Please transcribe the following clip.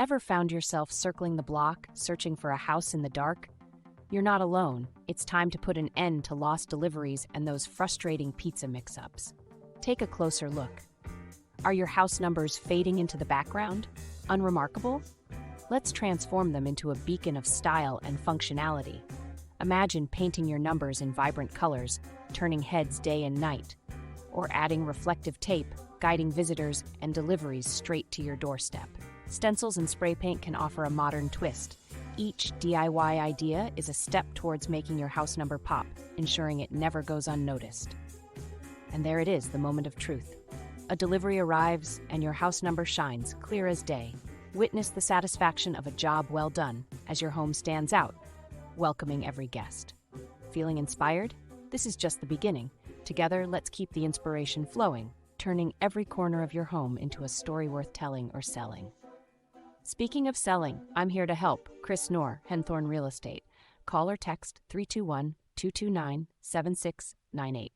Ever found yourself circling the block, searching for a house in the dark? You're not alone. It's time to put an end to lost deliveries and those frustrating pizza mix-ups. Take a closer look. Are your house numbers fading into the background? Unremarkable? Let's transform them into a beacon of style and functionality. Imagine painting your numbers in vibrant colors, turning heads day and night, or adding reflective tape, guiding visitors and deliveries straight to your doorstep. Stencils and spray paint can offer a modern twist. Each DIY idea is a step towards making your house number pop, ensuring it never goes unnoticed. And there it is, the moment of truth. A delivery arrives, and your house number shines clear as day. Witness the satisfaction of a job well done as your home stands out, welcoming every guest. Feeling inspired? This is just the beginning. Together, let's keep the inspiration flowing, turning every corner of your home into a story worth telling or selling. Speaking of selling, I'm here to help. Chris Knorr, Henthorn Real Estate. Call or text 321-229-7698.